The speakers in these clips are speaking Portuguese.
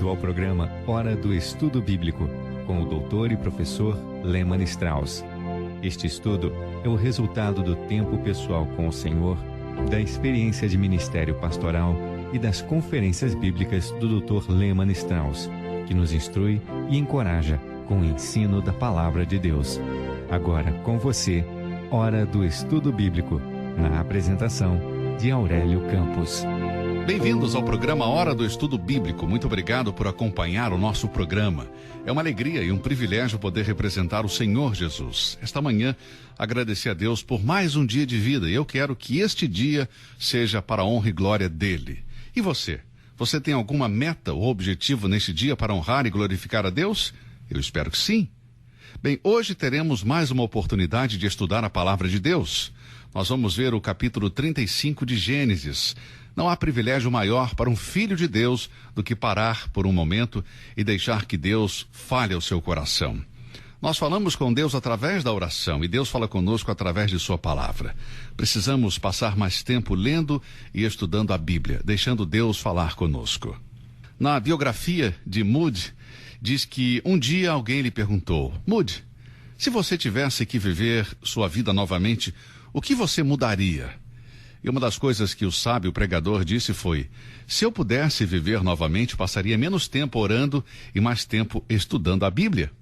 Bem-vindo ao programa Hora do Estudo Bíblico, com o doutor e professor Lehmann Strauss. Este estudo é o resultado do tempo pessoal com o Senhor, da experiência de ministério pastoral e das conferências bíblicas do Dr. Lehmann Strauss, que nos instrui e encoraja com o ensino da Palavra de Deus. Agora com você, Hora do Estudo Bíblico, na apresentação de Aurélio Campos. Bem-vindos ao programa Hora do Estudo Bíblico. Muito obrigado por acompanhar o nosso programa. É uma alegria e um privilégio poder representar o Senhor Jesus. Esta manhã, agradecer a Deus por mais um dia de vida. E eu quero que este dia seja para a honra e glória dele. E você? Você tem alguma meta ou objetivo neste dia para honrar e glorificar a Deus? Eu espero que sim. Bem, hoje teremos mais uma oportunidade de estudar a Palavra de Deus. Nós vamos ver o capítulo 35 de Gênesis. Não há privilégio maior para um filho de Deus do que parar por um momento e deixar que Deus fale ao seu coração. Nós falamos com Deus através da oração e Deus fala conosco através de sua palavra. Precisamos passar mais tempo lendo e estudando a Bíblia, deixando Deus falar conosco. Na biografia de Moody, diz que um dia alguém lhe perguntou: Moody, se você tivesse que viver sua vida novamente, o que você mudaria? E uma das coisas que o sábio pregador disse foi: se eu pudesse viver novamente, passaria menos tempo orando e mais tempo estudando a Bíblia.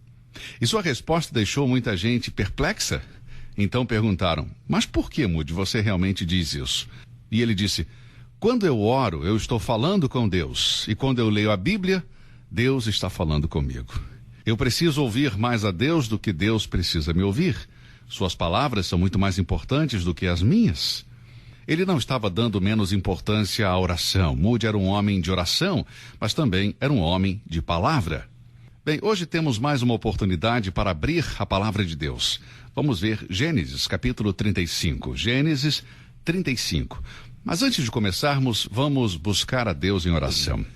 E sua resposta deixou muita gente perplexa. Então perguntaram: mas por que, Moody, você realmente diz isso? E ele disse: quando eu oro, eu estou falando com Deus. E quando eu leio a Bíblia, Deus está falando comigo. Eu preciso ouvir mais a Deus do que Deus precisa me ouvir. Suas palavras são muito mais importantes do que as minhas. Ele não estava dando menos importância à oração. Moody era um homem de oração, mas também era um homem de palavra. Bem, hoje temos mais uma oportunidade para abrir a palavra de Deus. Vamos ver Gênesis, capítulo 35. Gênesis 35. Mas antes de começarmos, vamos buscar a Deus em oração.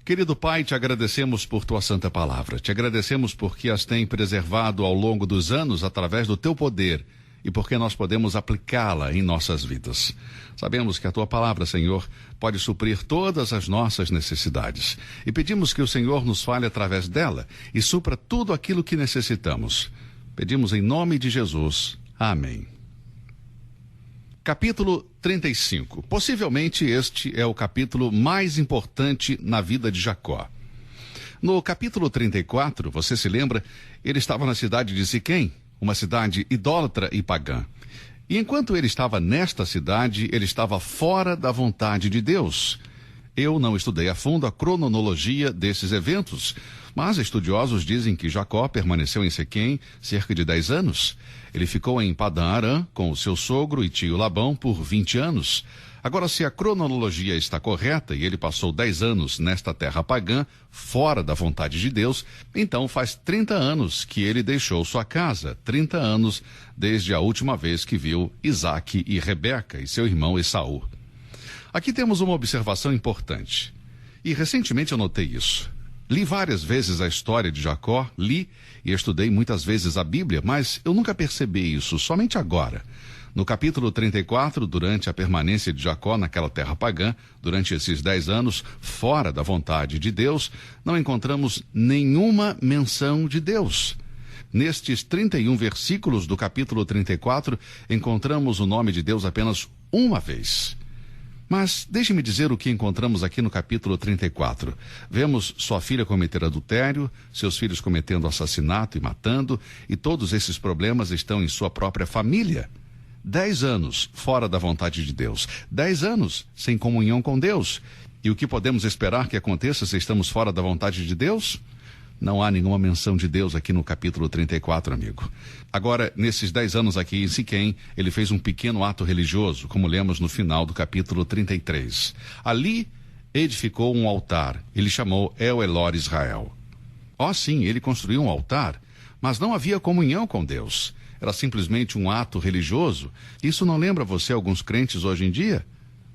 Querido Pai, te agradecemos por tua santa palavra. Te agradecemos porque as tem preservado ao longo dos anos através do teu poder e porque nós podemos aplicá-la em nossas vidas. Sabemos que a tua palavra, Senhor, pode suprir todas as nossas necessidades. E pedimos que o Senhor nos fale através dela e supra tudo aquilo que necessitamos. Pedimos em nome de Jesus. Amém. Capítulo 35. Possivelmente este é o capítulo mais importante na vida de Jacó. No capítulo 34, você se lembra, ele estava na cidade de Siquém, uma cidade idólatra e pagã. E enquanto ele estava nesta cidade, ele estava fora da vontade de Deus. Eu não estudei a fundo a cronologia desses eventos, mas estudiosos dizem que Jacó permaneceu em Siquém cerca de 10 anos. Ele ficou em Padã Arã com o seu sogro e tio Labão por 20 anos. Agora, se a cronologia está correta e ele passou 10 anos nesta terra pagã, fora da vontade de Deus, então faz 30 anos que ele deixou sua casa, 30 anos desde a última vez que viu Isaque e Rebeca e seu irmão Esaú. Aqui temos uma observação importante. E recentemente eu notei isso. Li várias vezes a história de Jacó, li e estudei muitas vezes a Bíblia, mas eu nunca percebi isso, somente agora. No capítulo 34, durante a permanência de Jacó naquela terra pagã, durante esses 10 anos, fora da vontade de Deus, não encontramos nenhuma menção de Deus. Nestes 31 versículos do capítulo 34, encontramos o nome de Deus apenas uma vez. Mas deixe-me dizer o que encontramos aqui no capítulo 34. Vemos sua filha cometer adultério, seus filhos cometendo assassinato e matando, e todos esses problemas estão em sua própria família. 10 anos fora da vontade de Deus, 10 anos sem comunhão com Deus. E o que podemos esperar que aconteça se estamos fora da vontade de Deus? Não há nenhuma menção de Deus aqui no capítulo 34, amigo. Agora, nesses 10 anos aqui em Siquém, ele fez um pequeno ato religioso, como lemos no final do capítulo 33. Ali, edificou um altar. Ele chamou El Elor Israel. Sim, ele construiu um altar, mas não havia comunhão com Deus. Era simplesmente um ato religioso. Isso não lembra você alguns crentes hoje em dia?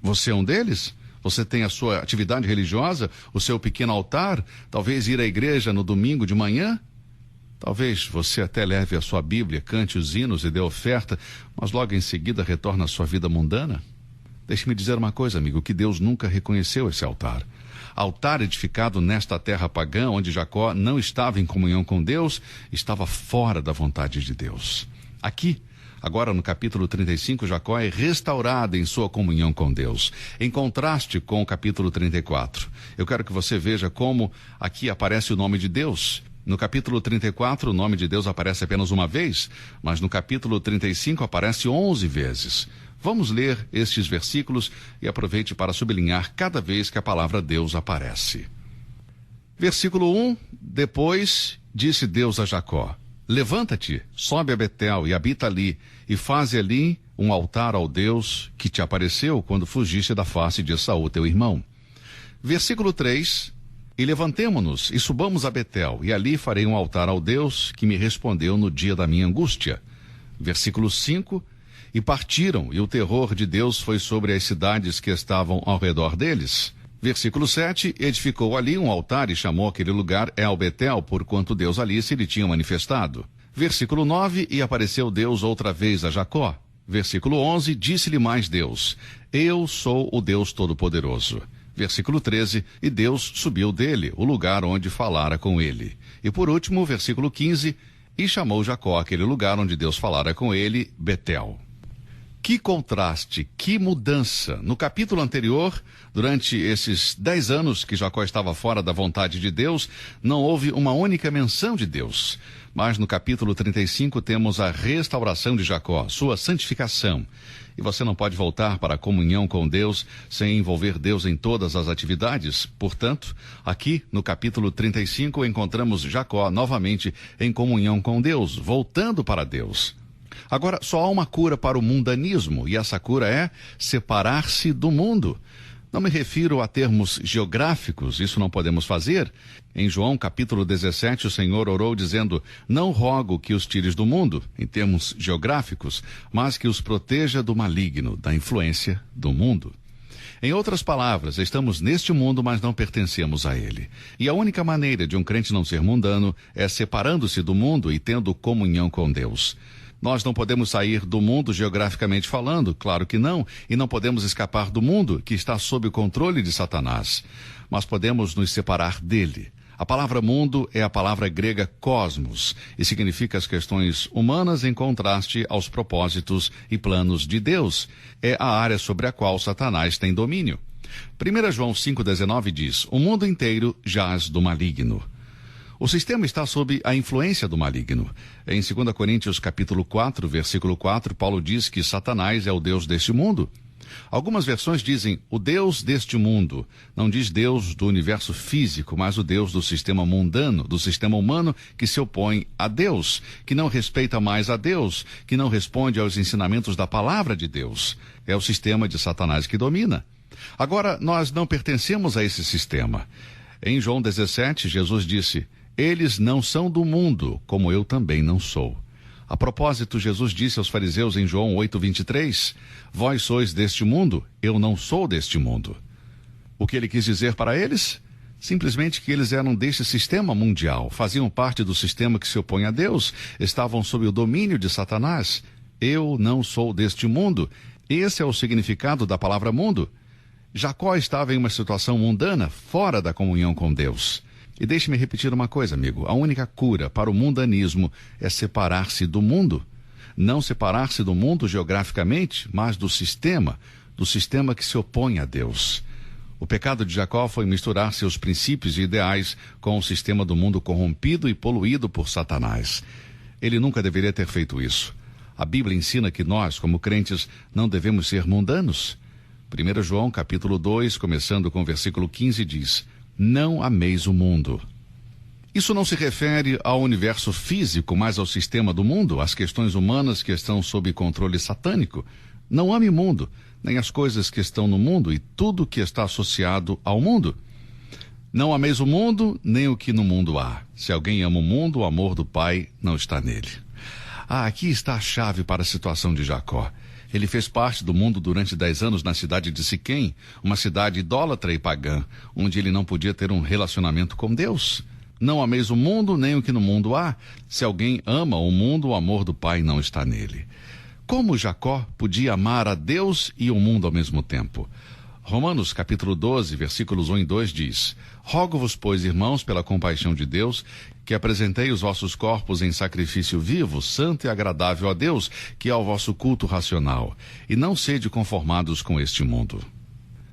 Você é um deles? Você tem a sua atividade religiosa, o seu pequeno altar, talvez ir à igreja no domingo de manhã? Talvez você até leve a sua Bíblia, cante os hinos e dê oferta, mas logo em seguida retorna à sua vida mundana? Deixe-me dizer uma coisa, amigo, que Deus nunca reconheceu esse altar. altar edificado nesta terra pagã, onde Jacó não estava em comunhão com Deus, estava fora da vontade de Deus. Aqui, agora no capítulo 35, Jacó é restaurado em sua comunhão com Deus, em contraste com o capítulo 34. Eu quero que você veja como aqui aparece o nome de Deus. No capítulo 34, o nome de Deus aparece apenas uma vez, mas no capítulo 35 aparece 11 vezes. Vamos ler estes versículos e aproveite para sublinhar cada vez que a palavra Deus aparece. Versículo 1, depois disse Deus a Jacó: levanta-te, sobe a Betel e habita ali, e faze ali um altar ao Deus que te apareceu quando fugiste da face de Esaú, teu irmão. Versículo 3, e levantemo-nos e subamos a Betel, e ali farei um altar ao Deus que me respondeu no dia da minha angústia. Versículo 5, e partiram, e o terror de Deus foi sobre as cidades que estavam ao redor deles. Versículo 7, edificou ali um altar e chamou aquele lugar El Betel, porquanto Deus ali se lhe tinha manifestado. Versículo 9, e apareceu Deus outra vez a Jacó. Versículo 11, disse-lhe mais Deus: eu sou o Deus Todo-Poderoso. Versículo 13, e Deus subiu dele, o lugar onde falara com ele. E por último, versículo 15, e chamou Jacó aquele lugar onde Deus falara com ele, Betel. Que contraste, que mudança! No capítulo anterior, durante esses 10 anos que Jacó estava fora da vontade de Deus, não houve uma única menção de Deus. Mas no capítulo 35 temos a restauração de Jacó, sua santificação. E você não pode voltar para a comunhão com Deus sem envolver Deus em todas as atividades. Portanto, aqui no capítulo 35 encontramos Jacó novamente em comunhão com Deus, voltando para Deus. Agora, só há uma cura para o mundanismo, e essa cura é separar-se do mundo. Não me refiro a termos geográficos, isso não podemos fazer. Em João capítulo 17, o Senhor orou dizendo: não rogo que os tires do mundo, em termos geográficos, mas que os proteja do maligno, da influência do mundo. Em outras palavras, estamos neste mundo, mas não pertencemos a ele. E a única maneira de um crente não ser mundano é separando-se do mundo e tendo comunhão com Deus. Nós não podemos sair do mundo geograficamente falando, claro que não, e não podemos escapar do mundo que está sob o controle de Satanás, mas podemos nos separar dele. A palavra mundo é a palavra grega cosmos e significa as questões humanas em contraste aos propósitos e planos de Deus. É a área sobre a qual Satanás tem domínio. 1 João 5,19 diz: o mundo inteiro jaz do maligno. O sistema está sob a influência do maligno. Em 2 Coríntios capítulo 4, versículo 4, Paulo diz que Satanás é o Deus deste mundo. Algumas versões dizem o Deus deste mundo. Não diz Deus do universo físico, mas o Deus do sistema mundano, do sistema humano que se opõe a Deus, que não respeita mais a Deus, que não responde aos ensinamentos da palavra de Deus. É o sistema de Satanás que domina. Agora, nós não pertencemos a esse sistema. Em João 17, Jesus disse: eles não são do mundo, como eu também não sou. A propósito, Jesus disse aos fariseus em João 8:23, vós sois deste mundo, eu não sou deste mundo. O que ele quis dizer para eles? Simplesmente que eles eram deste sistema mundial, faziam parte do sistema que se opõe a Deus, estavam sob o domínio de Satanás. Eu não sou deste mundo. Esse é o significado da palavra mundo. Jacó estava em uma situação mundana, fora da comunhão com Deus. E deixe-me repetir uma coisa, amigo. A única cura para o mundanismo é separar-se do mundo. Não separar-se do mundo geograficamente, mas do sistema que se opõe a Deus. O pecado de Jacó foi misturar seus princípios e ideais com o sistema do mundo corrompido e poluído por Satanás. Ele nunca deveria ter feito isso. A Bíblia ensina que nós, como crentes, não devemos ser mundanos. 1 João capítulo 2, começando com o versículo 15, diz: não ameis o mundo. Isso não se refere ao universo físico, mas ao sistema do mundo, às questões humanas que estão sob controle satânico. Não ame o mundo, nem as coisas que estão no mundo e tudo que está associado ao mundo. Não ameis o mundo, nem o que no mundo há. Se alguém ama o mundo, o amor do Pai não está nele. Aqui está a chave para a situação de Jacó. Ele fez parte do mundo durante 10 anos na cidade de Siquém, uma cidade idólatra e pagã, onde ele não podia ter um relacionamento com Deus. Não ameis o mundo, nem o que no mundo há. Se alguém ama o mundo, o amor do Pai não está nele. Como Jacó podia amar a Deus e o mundo ao mesmo tempo? Romanos capítulo 12, versículos 1 e 2 diz: Rogo-vos, pois, irmãos, pela compaixão de Deus, que apresentei os vossos corpos em sacrifício vivo, santo e agradável a Deus, que é o vosso culto racional, e não sede conformados com este mundo.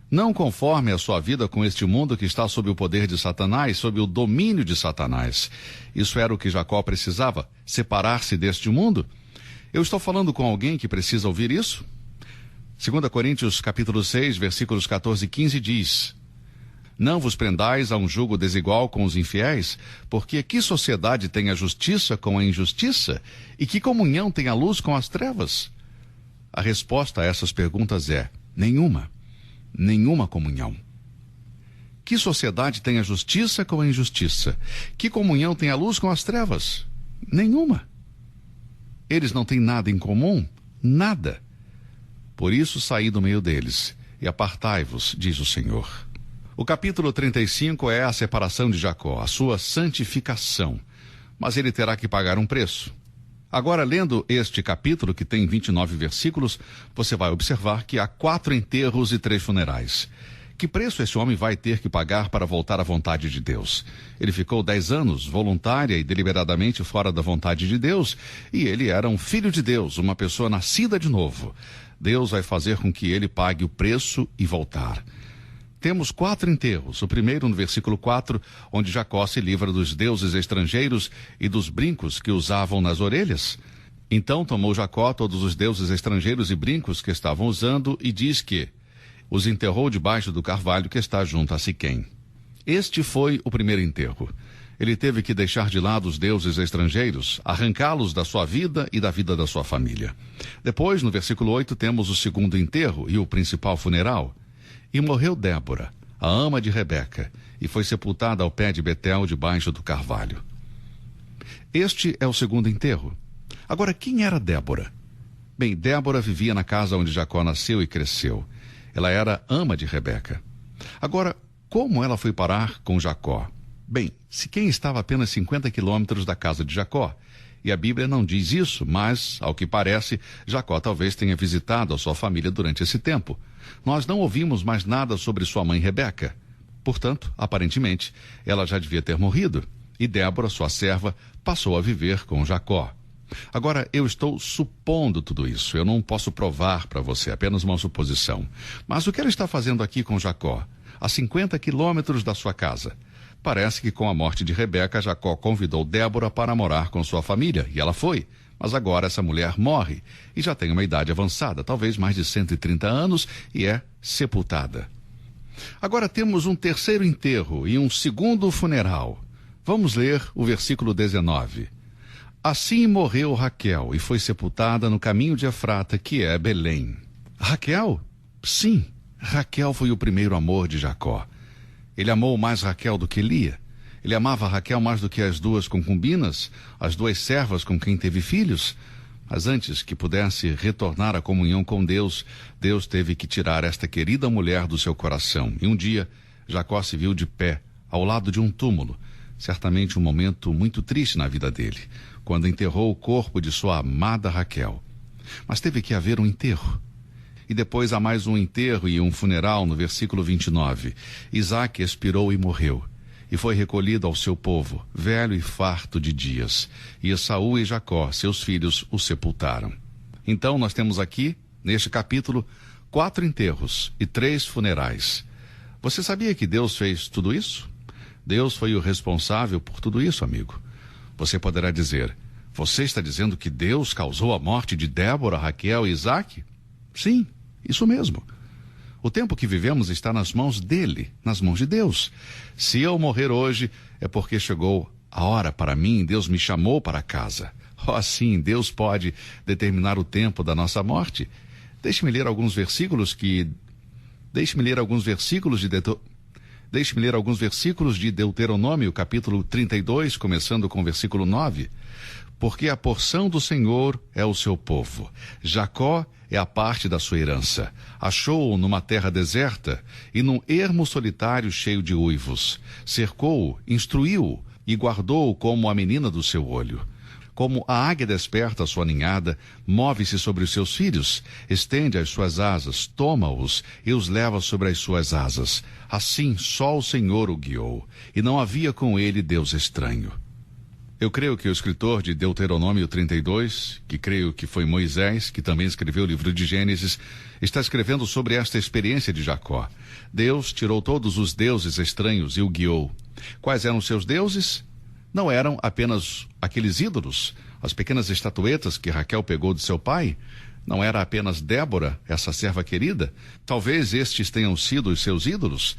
Não conforme a sua vida com este mundo que está sob o poder de Satanás, sob o domínio de Satanás. Isso era o que Jacó precisava, separar-se deste mundo. Eu estou falando com alguém que precisa ouvir isso? 2 Coríntios capítulo 6, versículos 14 e 15 diz: Não vos prendais a um jugo desigual com os infiéis, porque que sociedade tem a justiça com a injustiça? E que comunhão tem a luz com as trevas? A resposta a essas perguntas é: nenhuma. Nenhuma comunhão. Que sociedade tem a justiça com a injustiça? Que comunhão tem a luz com as trevas? Nenhuma. Eles não têm nada em comum? Nada. Por isso saí do meio deles, e apartai-vos, diz o Senhor. O capítulo 35 é a separação de Jacó, a sua santificação. Mas ele terá que pagar um preço. Agora, lendo este capítulo, que tem 29 versículos, você vai observar que há 4 enterros e 3 funerais. Que preço esse homem vai ter que pagar para voltar à vontade de Deus? Ele ficou 10 anos, voluntária e deliberadamente fora da vontade de Deus, e ele era um filho de Deus, uma pessoa nascida de novo. Deus vai fazer com que ele pague o preço e voltar. Temos 4 enterros. O primeiro no versículo 4, onde Jacó se livra dos deuses estrangeiros e dos brincos que usavam nas orelhas. Então tomou Jacó todos os deuses estrangeiros e brincos que estavam usando e diz que os enterrou debaixo do carvalho que está junto a Siquém. Este foi o primeiro enterro. Ele teve que deixar de lado os deuses estrangeiros, arrancá-los da sua vida e da vida da sua família. Depois, no versículo 8, temos o segundo enterro e o principal funeral. E morreu Débora, a ama de Rebeca, e foi sepultada ao pé de Betel, debaixo do carvalho. Este é o segundo enterro. Agora, quem era Débora? Bem, Débora vivia na casa onde Jacó nasceu e cresceu. Ela era ama de Rebeca. Agora, como ela foi parar com Jacó? Bem, Siquém estava a apenas 50 quilômetros da casa de Jacó. E a Bíblia não diz isso, mas, ao que parece, Jacó talvez tenha visitado a sua família durante esse tempo. Nós não ouvimos mais nada sobre sua mãe Rebeca. Portanto, aparentemente, ela já devia ter morrido. E Débora, sua serva, passou a viver com Jacó. Agora, eu estou supondo tudo isso. Eu não posso provar para você, apenas uma suposição. Mas o que ela está fazendo aqui com Jacó, a 50 quilômetros da sua casa? Parece que com a morte de Rebeca, Jacó convidou Débora para morar com sua família, e ela foi. Mas agora essa mulher morre, e já tem uma idade avançada, talvez mais de 130 anos, e é sepultada. Agora temos um terceiro enterro e um segundo funeral. Vamos ler o versículo 19. Assim morreu Raquel, e foi sepultada no caminho de Efrata, que é Belém. Raquel? Sim, Raquel foi o primeiro amor de Jacó. Ele amou mais Raquel do que Lia. Ele amava Raquel mais do que as 2 concubinas, as 2 servas com quem teve filhos. Mas antes que pudesse retornar à comunhão com Deus, Deus teve que tirar esta querida mulher do seu coração. E um dia, Jacó se viu de pé, ao lado de um túmulo. Certamente um momento muito triste na vida dele, quando enterrou o corpo de sua amada Raquel. Mas teve que haver um enterro. E depois há mais um enterro e um funeral no versículo 29. Isaque expirou e morreu, e foi recolhido ao seu povo, velho e farto de dias. E Esaú e Jacó, seus filhos, o sepultaram. Então nós temos aqui, neste capítulo, 4 enterros e 3 funerais. Você sabia que Deus fez tudo isso? Deus foi o responsável por tudo isso, amigo. Você poderá dizer: você está dizendo que Deus causou a morte de Débora, Raquel e Isaque? Sim, isso mesmo. O tempo que vivemos está nas mãos dele, nas mãos de Deus. Se eu morrer hoje, é porque chegou a hora para mim, Deus me chamou para casa. Oh, sim, Deus pode determinar o tempo da nossa morte. Deixe-me ler alguns versículos de Deuteronômio, capítulo 32, começando com o versículo 9. Porque a porção do Senhor é o seu povo. Jacó é a parte da sua herança. Achou-o numa terra deserta e num ermo solitário cheio de uivos. Cercou-o, instruiu-o e guardou-o como a menina do seu olho. Como a águia desperta a sua ninhada, move-se sobre os seus filhos, estende as suas asas, toma-os e os leva sobre as suas asas. Assim só o Senhor o guiou, e não havia com ele Deus estranho. Eu creio que o escritor de Deuteronômio 32, que creio que foi Moisés, que também escreveu o livro de Gênesis, está escrevendo sobre esta experiência de Jacó. Deus tirou todos os deuses estranhos e o guiou. Quais eram seus deuses? Não eram apenas aqueles ídolos, as pequenas estatuetas que Raquel pegou de seu pai. Não era apenas Débora, essa serva querida. Talvez estes tenham sido os seus ídolos.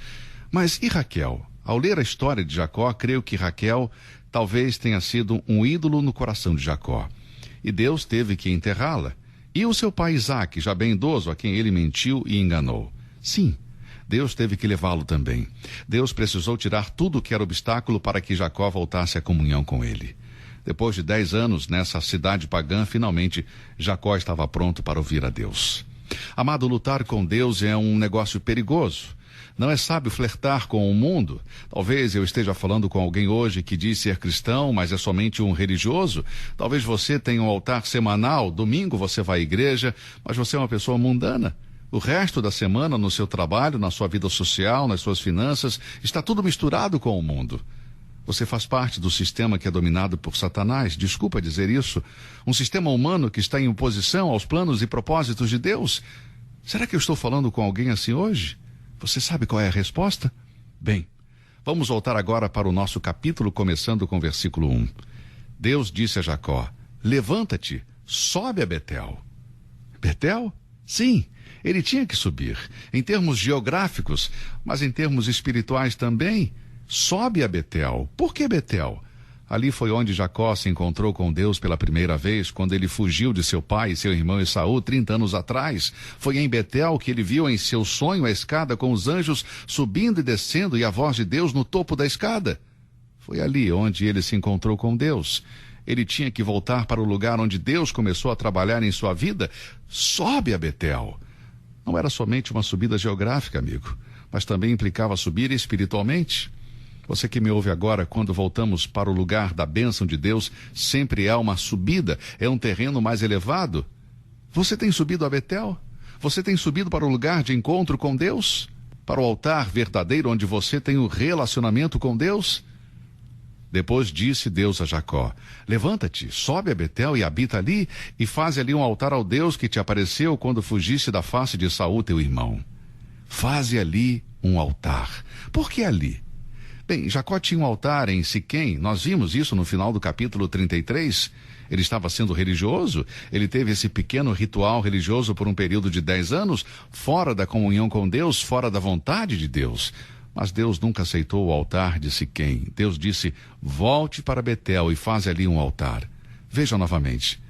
Mas e Raquel? Ao ler a história de Jacó, creio que Raquel talvez tenha sido um ídolo no coração de Jacó. E Deus teve que enterrá-la. E o seu pai Isaque, já bem idoso, a quem ele mentiu e enganou. Sim, Deus teve que levá-lo também. Deus precisou tirar tudo que era obstáculo para que Jacó voltasse à comunhão com ele. Depois de 10 anos nessa cidade pagã, finalmente Jacó estava pronto para ouvir a Deus. Amado, lutar com Deus é um negócio perigoso. Não é sábio flertar com o mundo. Talvez eu esteja falando com alguém hoje que diz ser cristão, mas é somente um religioso. Talvez você tenha um altar semanal, domingo você vai à igreja, mas você é uma pessoa mundana. O resto da semana, no seu trabalho, na sua vida social, nas suas finanças, está tudo misturado com o mundo. Você faz parte do sistema que é dominado por Satanás, desculpa dizer isso, um sistema humano que está em oposição aos planos e propósitos de Deus. Será que eu estou falando com alguém assim hoje? Você sabe qual é a resposta? Bem, vamos voltar agora para o nosso capítulo, começando com o versículo 1. Deus disse a Jacó: levanta-te, sobe a Betel. Betel? Sim, ele tinha que subir, em termos geográficos, mas em termos espirituais também. Sobe a Betel. Por que Betel? Ali foi onde Jacó se encontrou com Deus pela primeira vez, quando ele fugiu de seu pai e seu irmão Esaú 30 anos atrás. Foi em Betel que ele viu em seu sonho a escada com os anjos subindo e descendo e a voz de Deus no topo da escada. Foi ali onde ele se encontrou com Deus. Ele tinha que voltar para o lugar onde Deus começou a trabalhar em sua vida. Sobe a Betel. Não era somente uma subida geográfica, amigo, mas também implicava subir espiritualmente. Você que me ouve agora, quando voltamos para o lugar da bênção de Deus, sempre há uma subida, é um terreno mais elevado. Você tem subido a Betel? Você tem subido para o lugar de encontro com Deus? Para o altar verdadeiro onde você tem o relacionamento com Deus? Depois disse Deus a Jacó: levanta-te, sobe a Betel e habita ali, e faze ali um altar ao Deus que te apareceu quando fugiste da face de Saul, teu irmão. Faze ali um altar. Por que ali? Bem, Jacó tinha um altar em Siquém, nós vimos isso no final do capítulo 33. Ele estava sendo religioso, ele teve esse pequeno ritual religioso por um período de 10 anos, fora da comunhão com Deus, fora da vontade de Deus. Mas Deus nunca aceitou o altar de Siquém. Deus disse: volte para Betel e faze ali um altar. Veja novamente.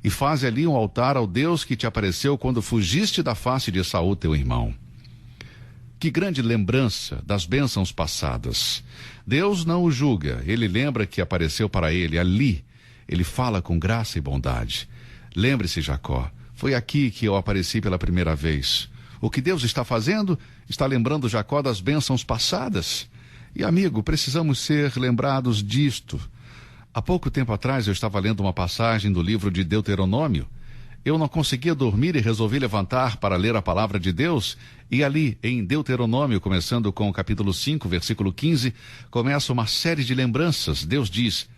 E faze ali um altar ao Deus que te apareceu quando fugiste da face de Esaú, teu irmão. Que grande lembrança das bênçãos passadas. Deus não o julga, ele lembra que apareceu para ele ali. Ele fala com graça e bondade. Lembre-se, Jacó, foi aqui que eu apareci pela primeira vez. O que Deus está fazendo? Está lembrando Jacó das bênçãos passadas. E, amigo, precisamos ser lembrados disto. Há pouco tempo atrás eu estava lendo uma passagem do livro de Deuteronômio. Eu não conseguia dormir e resolvi levantar para ler a palavra de Deus. E ali, em Deuteronômio, começando com o capítulo 5, versículo 15, começa uma série de lembranças. Deus diz: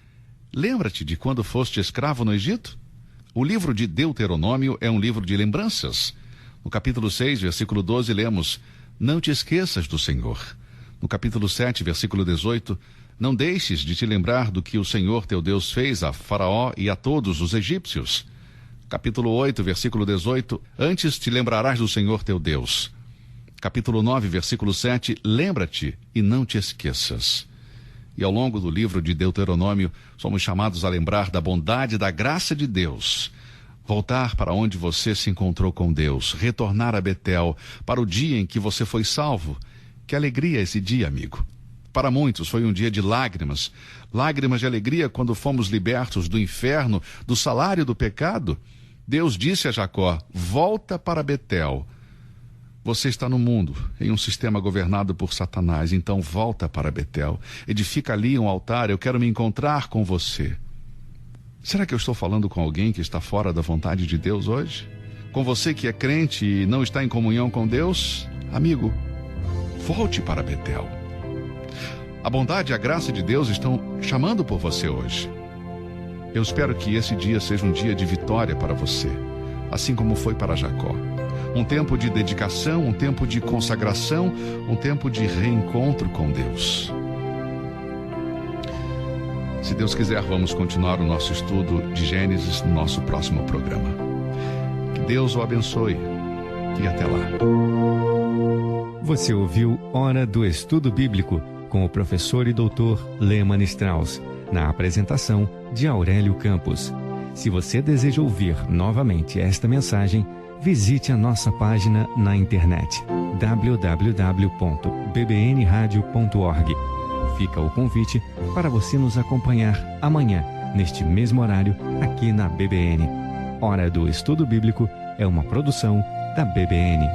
lembra-te de quando foste escravo no Egito? O livro de Deuteronômio é um livro de lembranças. No capítulo 6, versículo 12, lemos: não te esqueças do Senhor. No capítulo 7, versículo 18, não deixes de te lembrar do que o Senhor teu Deus fez a Faraó e a todos os egípcios. Capítulo 8, versículo 18, antes te lembrarás do Senhor teu Deus. Capítulo 9, versículo 7, lembra-te e não te esqueças. E ao longo do livro de Deuteronômio, somos chamados a lembrar da bondade e da graça de Deus. Voltar para onde você se encontrou com Deus, retornar a Betel, para o dia em que você foi salvo. Que alegria esse dia, amigo. Para muitos foi um dia de lágrimas, lágrimas de alegria quando fomos libertos do inferno, do salário do pecado. Deus disse a Jacó: volta para Betel. Você está no mundo, em um sistema governado por Satanás, então volta para Betel. Edifica ali um altar, eu quero me encontrar com você. Será que eu estou falando com alguém que está fora da vontade de Deus hoje? Com você que é crente e não está em comunhão com Deus? Amigo, volte para Betel. A bondade e a graça de Deus estão chamando por você hoje. Eu espero que esse dia seja um dia de vitória para você, assim como foi para Jacó. Um tempo de dedicação, um tempo de consagração, um tempo de reencontro com Deus. Se Deus quiser, vamos continuar o nosso estudo de Gênesis no nosso próximo programa. Que Deus o abençoe e até lá. Você ouviu Hora do Estudo Bíblico com o professor e doutor Lehmann Strauss, na apresentação de Aurélio Campos. Se você deseja ouvir novamente esta mensagem, visite a nossa página na internet www.bbnradio.org. Fica o convite para você nos acompanhar amanhã, neste mesmo horário, aqui na BBN. Hora do Estudo Bíblico é uma produção da BBN.